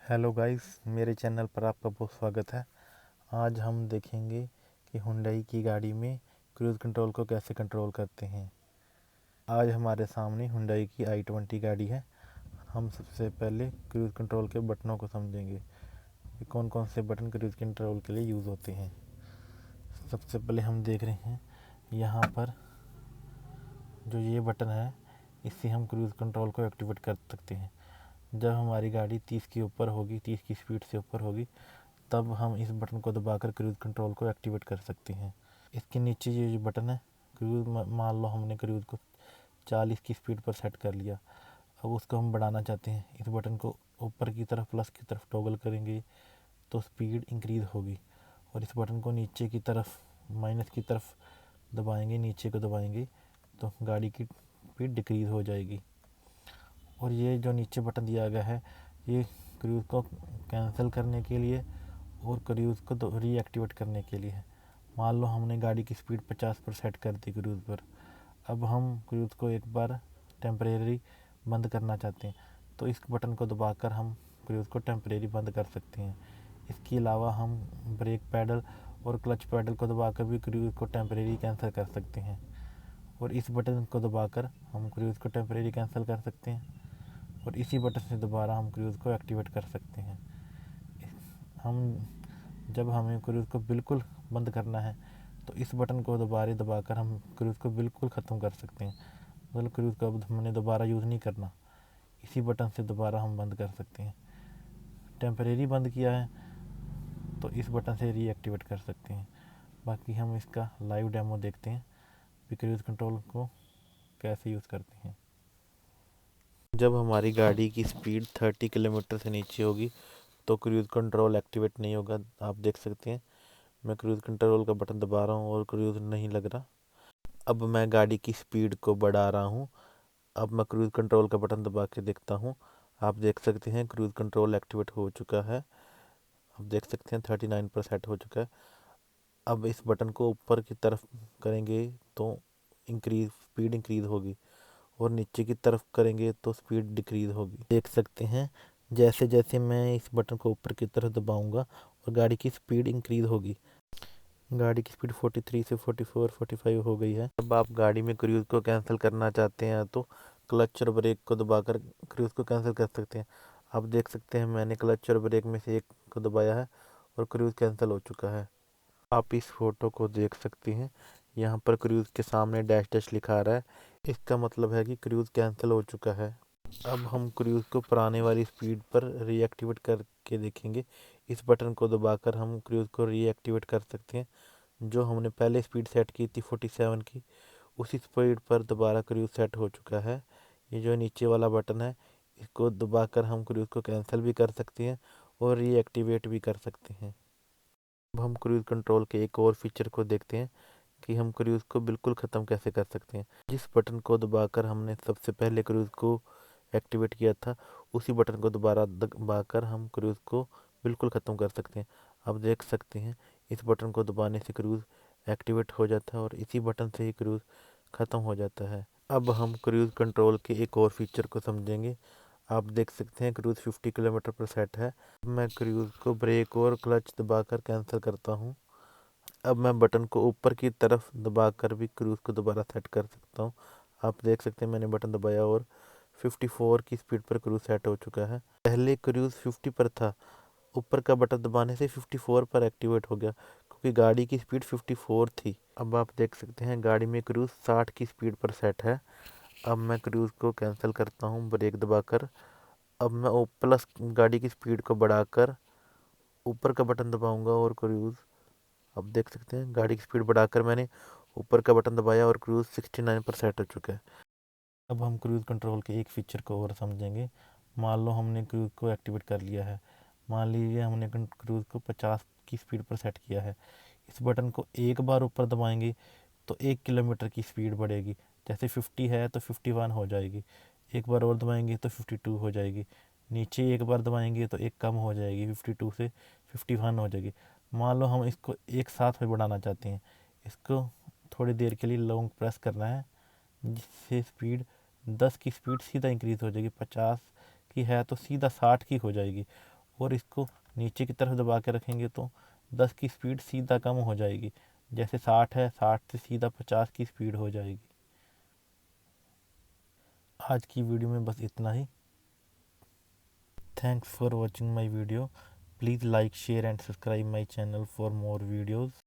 Hello guys, मेरे channel पर आपका बहुत स्वागत है। आज हम देखेंगे कि हुंडई की गाड़ी में क्रूज़ कंट्रोल को कैसे कंट्रोल करते हैं। आज हमारे सामने हुंडई की i20 गाड़ी है। हम सबसे पहले क्रूज़ कंट्रोल के बटनों को समझेंगे कि कौन कौन से बटन क्रूज़ कंट्रोल के लिए यूज़ होते हैं। सबसे पहले हम देख रहे हैं यहाँ पर जो ये बटन है, इससे हम क्रूज़ कंट्रोल को एक्टिवेट कर सकते हैं। जब हमारी गाड़ी 30 के ऊपर होगी, 30 की स्पीड से ऊपर होगी, तब हम इस बटन को दबाकर क्रूज़ कंट्रोल को एक्टिवेट कर सकते हैं। इसके नीचे ये जो बटन है क्रूज़, मान लो हमने क्रूज़ को 40 की स्पीड पर सेट कर लिया। अब उसको हम बढ़ाना चाहते हैं। इस बटन को ऊपर की तरफ प्लस की तरफ टॉगल करेंगे तो स्पीड इंक्रीज़ होगी, और इस बटन को नीचे की तरफ माइनस की तरफ दबाएंगे, नीचे को दबाएंगे तो गाड़ी की स्पीड डिक्रीज़ हो जाएगी। और ये जो नीचे बटन दिया गया है, ये क्रूज़ को कैंसिल करने के लिए और क्रूज़ को रीएक्टिवेट करने के लिए है। मान लो हमने गाड़ी की स्पीड 50 पर सेट कर दी क्रूज़ पर। अब हम क्रूज़ को एक बार टेम्परेरी बंद करना चाहते हैं, तो इस बटन को दबाकर हम क्रूज़ को टेम्परेरी बंद कर सकते हैं। इसके अलावा हम ब्रेक पैडल और क्लच पैडल को दबाकर भी क्रूज़ को टेम्परेरी कैंसिल कर सकते हैं, और इस बटन को दबाकर हम क्रूज़ को टेम्परेरी कैंसिल कर सकते हैं, और इसी बटन से दोबारा हम क्रूज़ को एक्टिवेट कर सकते हैं। जब हमें क्रूज़ को बिल्कुल बंद करना है, तो इस बटन को दोबारा दबाकर हम क्रूज़ को बिल्कुल ख़त्म कर सकते हैं। मतलब क्रूज़ को अब हमने दोबारा यूज़ नहीं करना, इसी बटन से दोबारा हम बंद कर सकते हैं। टेम्परेरी बंद किया है तो इस बटन से रीएक्टिवेट कर सकते हैं। बाकी हम इसका लाइव डेमो देखते हैं कि क्रूज़ कंट्रोल को कैसे यूज़ करते हैं। जब हमारी गाड़ी की स्पीड 30 किलोमीटर से नीचे होगी तो क्रूज़ कंट्रोल एक्टिवेट नहीं होगा। आप देख सकते हैं मैं क्रूज़ कंट्रोल का बटन दबा रहा हूँ और क्रूज़ नहीं लग रहा। अब मैं गाड़ी की स्पीड को बढ़ा रहा हूँ। अब मैं क्रूज़ कंट्रोल का बटन दबा के देखता हूँ। आप देख सकते हैं क्रूज़ कंट्रोल एक्टिवेट हो चुका है। आप देख सकते हैं 39% हो चुका है। अब इस बटन को ऊपर की तरफ करेंगे तो स्पीड इंक्रीज़ होगी, और नीचे की तरफ करेंगे तो स्पीड डिक्रीज़ होगी। देख सकते हैं जैसे जैसे मैं इस बटन को ऊपर की तरफ दबाऊंगा और गाड़ी की स्पीड इंक्रीज़ होगी। गाड़ी की स्पीड 43 से 44, 45 हो गई है। अब आप गाड़ी में क्रूज़ को कैंसिल करना चाहते हैं तो क्लच और ब्रेक को दबाकर क्रूज़ को कैंसिल कर सकते हैं। आप देख सकते हैं मैंने क्लच और ब्रेक में से एक को दबाया है और क्रूज़ कैंसिल हो चुका है। आप इस फोटो को देख सकते हैं, यहाँ पर क्रूज़ के सामने डैश डैश लिखा रहा है। इसका मतलब है कि क्रूज़ कैंसिल हो चुका है। अब हम क्रूज़ को पुराने वाली स्पीड पर रीएक्टिवेट करके देखेंगे। इस बटन को दबाकर हम क्रूज़ को रीएक्टिवेट कर सकते हैं। जो हमने पहले स्पीड सेट की थी 47 की, उसी स्पीड पर दोबारा क्रूज़ सेट हो चुका है। ये जो नीचे वाला बटन है, इसको दबाकर हम क्रूज़ को कैंसिल भी कर सकते हैं और रीएक्टिवेट भी कर सकते हैं। अब हम क्रूज़ कंट्रोल के एक और फीचर को देखते हैं कि हम क्रूज़ को बिल्कुल ख़त्म कैसे कर सकते हैं। जिस बटन को दबाकर हमने सबसे पहले क्रूज़ को एक्टिवेट किया था, उसी बटन को दोबारा दबाकर हम क्रूज़ को बिल्कुल ख़त्म कर सकते हैं। आप देख सकते हैं इस बटन को दबाने से क्रूज़ एक्टिवेट हो जाता है और इसी बटन से ही क्रूज़ ख़त्म हो जाता है। अब हम क्रूज़ कंट्रोल के एक और फीचर को समझेंगे। आप देख सकते हैं क्रूज़ 50 किलोमीटर पर सेट है। मैं क्रूज़ को ब्रेक और क्लच दबाकर कैंसिल करता हूँ। अब मैं बटन को ऊपर की तरफ दबाकर भी क्रूज़ को दोबारा सेट कर सकता हूँ। आप देख सकते हैं मैंने बटन दबाया और 54 की स्पीड पर क्रूज़ सेट हो चुका है। पहले क्रूज़ 50 पर था, ऊपर का बटन दबाने से 54 पर एक्टिवेट हो गया क्योंकि गाड़ी की स्पीड 54 थी। अब आप देख सकते हैं गाड़ी में क्रूज़ 60 की स्पीड पर सेट है। अब मैं क्रूज़ को कैंसिल करता हूँ ब्रेक दबाकर। अब मैं प्लस गाड़ी की स्पीड को बढ़ाकर ऊपर का बटन दबाऊंगा और क्रूज़, आप देख सकते हैं गाड़ी की स्पीड बढ़ाकर मैंने ऊपर का बटन दबाया और क्रूज़ 69 पर सेट हो चुका है। अब हम क्रूज़ कंट्रोल के एक फीचर को और समझेंगे। मान लो हमने क्रूज़ को एक्टिवेट कर लिया है। मान लीजिए हमने क्रूज़ को 50 की स्पीड पर सेट किया है। इस बटन को एक बार ऊपर दबाएंगे तो 1 किलोमीटर की स्पीड बढ़ेगी। जैसे 50 है तो 51 हो जाएगी, एक बार और दबाएंगे तो 52 हो जाएगी, नीचे एक बार दबाएंगे तो एक कम हो जाएगी, 52 से 51 हो जाएगी। मान लो हम इसको एक साथ में बढ़ाना चाहते हैं, इसको थोड़ी देर के लिए लॉन्ग प्रेस करना है, जिससे स्पीड 10 की स्पीड सीधा इंक्रीज़ हो जाएगी। 50 की है तो सीधा 60 की हो जाएगी, और इसको नीचे की तरफ दबा के रखेंगे तो 10 की स्पीड सीधा कम हो जाएगी। जैसे 60 है, 60 से सीधा 50 की स्पीड हो जाएगी। आज की वीडियो में बस इतना ही। Thanks for watching my video. Please like, share and subscribe my channel for more videos.